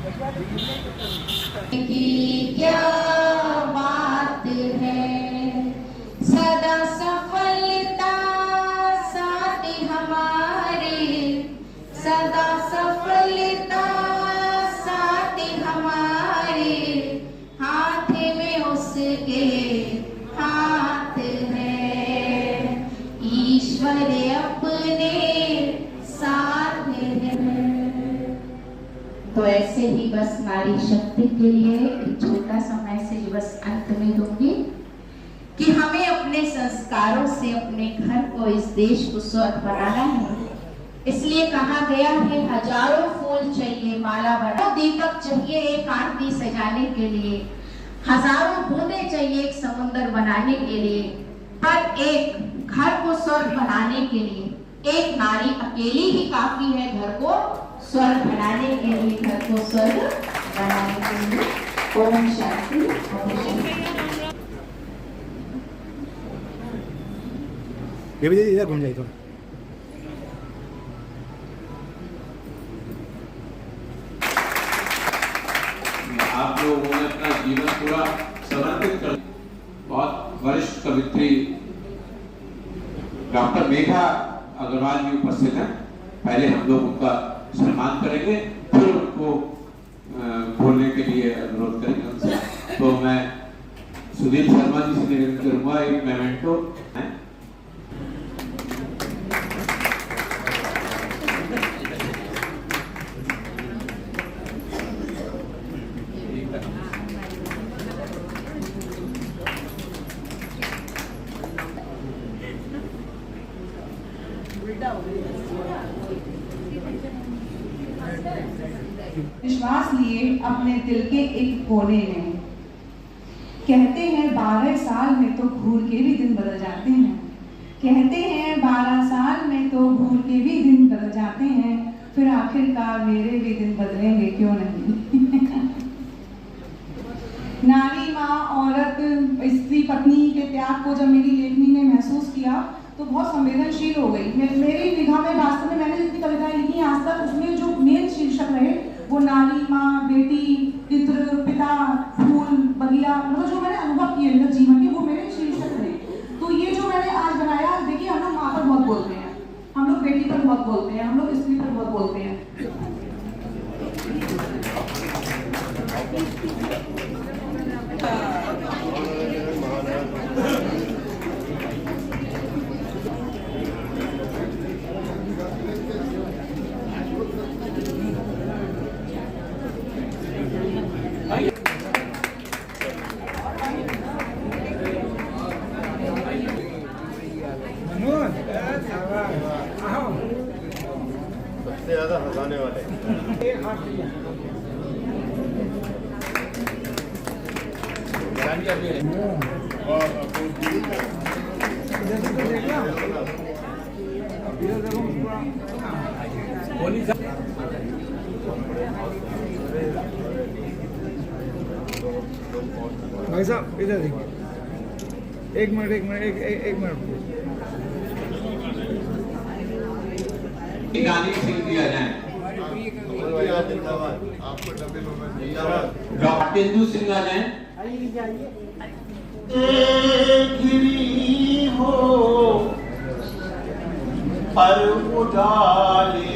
की क्या बात है, सदा सफलता साथ हमारे, सदा सफलता साथ हमारे, हाथ में उसके हाथ है, ईश्वर अपने साथ है। तो ऐसे ही बस नारी शक्ति के लिए एक छोटा सा मैसेज बस अंत में दूंगी कि हमें अपने संस्कारों से अपने घर को, इस देश को स्वर्ग बनाना है। इसलिए कहा गया है हजारों फूल चाहिए माला बना, दीपक चाहिए एक आरती सजाने के लिए, हजारों बूंदे चाहिए एक समुद्र बनाने के लिए, पर एक घर को स्वर्ग बनाने के लिए एक नारी अकेली ही काफी है। घर को स्वर्ग बनाने के लिए, घर को स्वर्ग बनाने के लिए। ओम शांति, ओम शांति। इधर घूम जाइए थोड़ा। आप लोगों ने अपना जीवन पूरा समर्पित कर, बहुत वरिष्ठ कवित्री डॉक्टर मेघा अग्रवाल जी उपस्थित हैं। पहले हम लोग उनका सम्मान करेंगे, फिर उनको बोलने के लिए अनुरोध करेंगे उनसे। तो मैं सुदीप शर्मा जी से निवेदन करूंगा एक मेमेंटो है। विश्वास लिए अपने दिल के एक कोने में। कहते हैं 12 साल में तो घूर के भी दिन बदल जाते हैं, कहते हैं 12 साल में तो घूर के भी दिन बदल जाते हैं, फिर आखिरकार मेरे भी दिन बदलेंगे क्यों नहीं। नारी, माँ, औरत, स्त्री, पत्नी के त्याग को जब मेरी लेखनी ने महसूस किया तो बहुत संवेदनशील हो गई। मेरी निगाह में वास्तव में मैंने जितनी कविताएं लिखी आज तक, उसमें जो मेन शीर्षक रहे वो नारी, माँ, बेटी, पितृ, पिता, फूल, बगिया, मतलब जो मैंने अनुभव किए मेरे जीवन के वो मेरे शीर्षक रहे। तो ये जो मैंने आज बनाया, देखिए हम लोग माँ पर बहुत बोलते हैं, हम लोग बेटी पर बहुत बोलते हैं, हम लोग स्त्री पर बहुत बोलते हैं। सबसे ज्यादा हंसाने वाले भाई साहब इधर देखिए, एक मिनट एक मिनट गाने सिंह दिया जाए। डॉक्टर तेंदु सिंह आ जाए। गिरी हो पर उजाले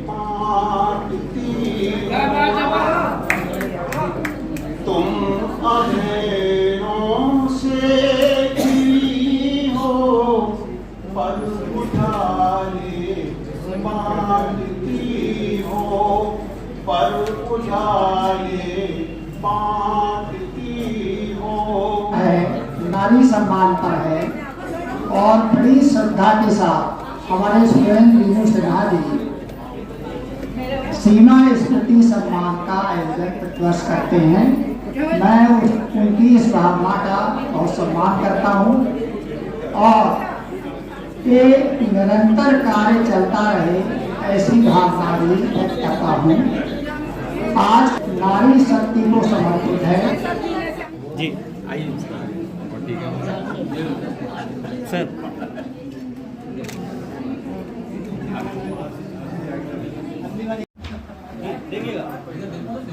मांगती तुम अधेरों से गिरी हो पर उजाले मांगती हो, पर उजाले बांटती हो। नारी सम्मान पर है और बड़ी श्रद्धा के साथ हमारे स्वयं मीनू सिन्हा जी सीमा स्मृति सम्मान का आयोजन प्रतिवर्ष करते हैं। मैं उनकी इस भावना का बहुत सम्मान करता हूँ और ये निरंतर कार्य चलता रहे ऐसी भावना भी व्यक्त करता हूँ। आज नारी शक्ति को समर्पित है। जी आइए सर। देखिएगा शिक्षा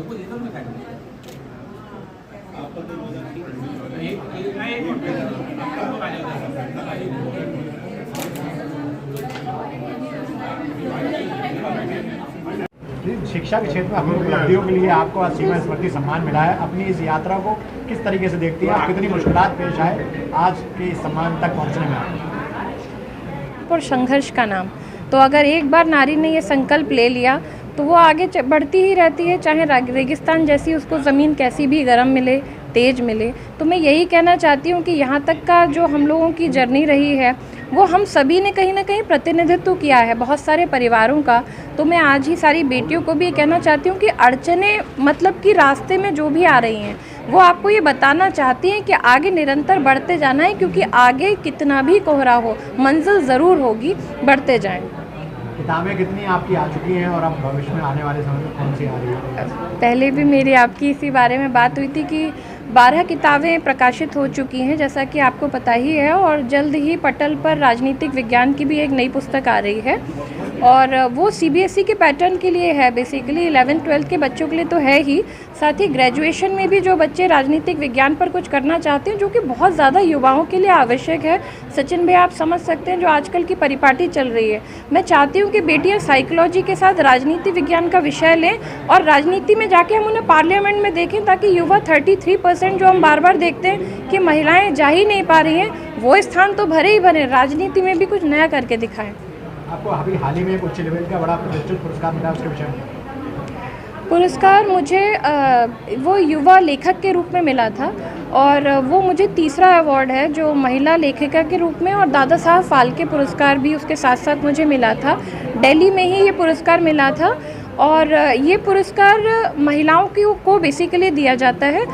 के क्षेत्र में अपनी उपलब्धियों के लिए आपको आज सीमा स्मृति सम्मान मिला है। अपनी इस यात्रा को किस तरीके से देखती हैं आप? कितनी मुश्किलात पेश आए आज के इस सम्मान तक पहुंचने में? और संघर्ष का नाम, तो अगर एक बार नारी ने ये संकल्प ले लिया तो वो आगे बढ़ती ही रहती है, चाहे रेगिस्तान जैसी उसको ज़मीन कैसी भी गर्म मिले, तेज मिले। तो मैं यही कहना चाहती हूँ कि यहाँ तक का जो हम लोगों की जर्नी रही है वो हम सभी ने कहीं ना कहीं प्रतिनिधित्व किया है बहुत सारे परिवारों का। तो मैं आज ही सारी बेटियों को भी ये कहना चाहती हूँ कि अड़चनें मतलब कि रास्ते में जो भी आ रही हैं वो आपको ये बताना चाहती हैं कि आगे निरंतर बढ़ते जाना है, क्योंकि आगे कितना भी कोहरा हो मंजिल ज़रूर होगी, बढ़ते जाएं। किताबें कितनी आपकी आ चुकी हैं और अब भविष्य में आने वाले समय में कौन सी आ रही है? पहले भी मेरी आपकी इसी बारे में बात हुई थी कि 12 किताबें प्रकाशित हो चुकी हैं, जैसा कि आपको पता ही है, और जल्द ही पटल पर राजनीतिक विज्ञान की भी एक नई पुस्तक आ रही है, और वो CBSE के पैटर्न के लिए है। बेसिकली 11th-12th के बच्चों के लिए तो है ही, साथ ही ग्रेजुएशन में भी जो बच्चे राजनीतिक विज्ञान पर कुछ करना चाहते हैं, जो कि बहुत ज़्यादा युवाओं के लिए आवश्यक है। सचिन भाई, आप समझ सकते हैं जो आजकल की परिपाटी चल रही है। मैं चाहती हूँ कि बेटियाँ साइकोलॉजी के साथ राजनीति विज्ञान का विषय लें और राजनीति में जाके हम उन्हें पार्लियामेंट में देखें, ताकि युवा 33% जो हम बार बार देखते हैं कि महिलाएं जा ही नहीं पा रही हैं, वो स्थान तो भरे ही भरे, राजनीति में भी कुछ नया करके दिखाएं। आपको अभी हाल ही में एक उच्च लेवल का बड़ा प्रतिष्ठित पुरस्कार मिला, उसके विषय में? पुरस्कार मुझे वो युवा लेखक के रूप में मिला था, और वो मुझे तीसरा अवार्ड है जो महिला लेखिका के रूप में, और दादा साहब फाल्के पुरस्कार भी उसके साथ साथ मुझे मिला था। दिल्ली में ही ये पुरस्कार मिला था, और ये पुरस्कार महिलाओं को बेसिकली दिया जाता है।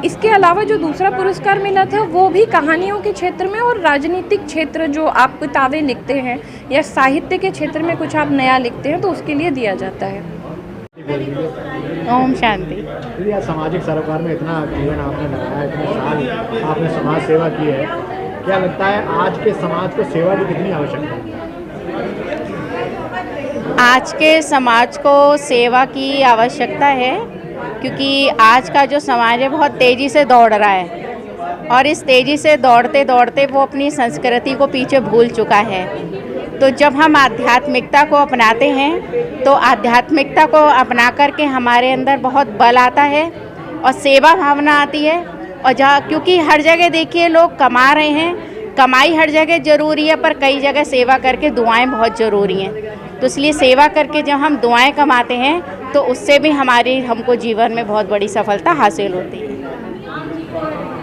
इसके अलावा जो दूसरा पुरस्कार मिला था वो भी कहानियों के क्षेत्र में और राजनीतिक क्षेत्र, जो आप किताबें लिखते हैं या साहित्य के क्षेत्र में कुछ आप नया लिखते हैं, तो उसके लिए दिया जाता है। ओम शांति। यदि आज सामाजिक सरोकार में इतना जीवन आपने लगाया, इतने साल आपने समाज सेवा की है, क्या लगता है आज के समाज को सेवा की कितनी आवश्यकता है? आज के समाज को सेवा की आवश्यकता है, क्योंकि आज का जो समाज है बहुत तेज़ी से दौड़ रहा है, और इस तेज़ी से दौड़ते दौड़ते वो अपनी संस्कृति को पीछे भूल चुका है। तो जब हम आध्यात्मिकता को अपनाते हैं तो आध्यात्मिकता को अपना करके हमारे अंदर बहुत बल आता है और सेवा भावना आती है। और जहाँ, क्योंकि हर जगह देखिए लोग कमा रहे हैं, कमाई हर जगह ज़रूरी है, पर कई जगह सेवा करके दुआएं बहुत ज़रूरी हैं। तो इसलिए सेवा करके जब हम दुआएं कमाते हैं तो उससे भी हमको जीवन में बहुत बड़ी सफलता हासिल होती है।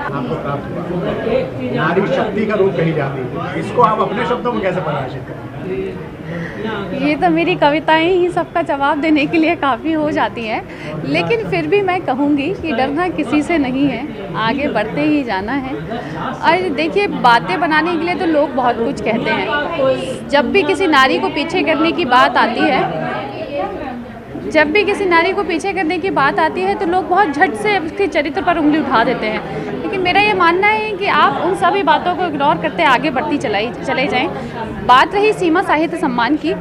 आपको प्राप्त हुआ नारी शक्ति का रूप कही जाती है, इसको आप अपने शब्दों में कैसे परिभाषित करें? ये तो मेरी कविताएं ही सबका जवाब देने के लिए काफ़ी हो जाती हैं, लेकिन फिर भी मैं कहूँगी कि डरना किसी से नहीं है, आगे बढ़ते ही जाना है। और देखिए, बातें बनाने के लिए तो लोग बहुत कुछ कहते हैं। जब भी किसी नारी को पीछे करने की बात आती है तो लोग बहुत झट से उसके चरित्र पर उंगली उठा देते हैं। लेकिन मेरा ये मानना है कि आप उन सभी बातों को इग्नोर करते आगे बढ़ती चले जाएं। बात रही सीमा साहित्य सम्मान की,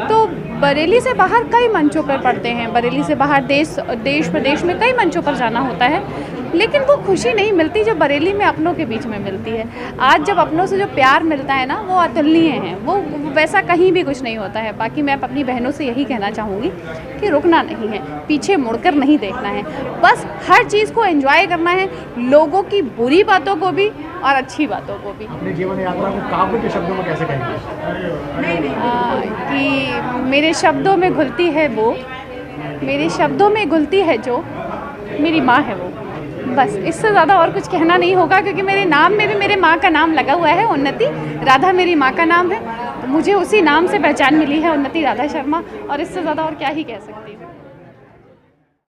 तो बरेली से बाहर कई मंचों पर पढ़ते हैं, बरेली से बाहर देश प्रदेश में कई मंचों पर जाना होता है, लेकिन वो खुशी नहीं मिलती जो बरेली में अपनों के बीच में मिलती है। आज जब अपनों से जो प्यार मिलता है ना, वो अतुलनीय है, वो वैसा कहीं भी कुछ नहीं होता है। बाकी मैं अपनी बहनों से यही कहना चाहूँगी कि रुकना नहीं है, पीछे मुड़कर नहीं देखना है, बस हर चीज़ को एंजॉय करना है, लोगों की बुरी बातों को भी और अच्छी बातों को भी। अपनी जीवन यात्रा को काव्य के शब्दों में कैसे कहेंगे? कि मेरे शब्दों में घुलती है वो, मेरे शब्दों में घुलती है जो मेरी माँ है वो। बस इससे ज़्यादा और कुछ कहना नहीं होगा, क्योंकि मेरे नाम में भी मेरे माँ का नाम लगा हुआ है, उन्नति राधा मेरी माँ का नाम है, तो मुझे उसी नाम से पहचान मिली है, उन्नति राधा शर्मा, और इससे ज़्यादा और क्या ही कह सकती हूँ।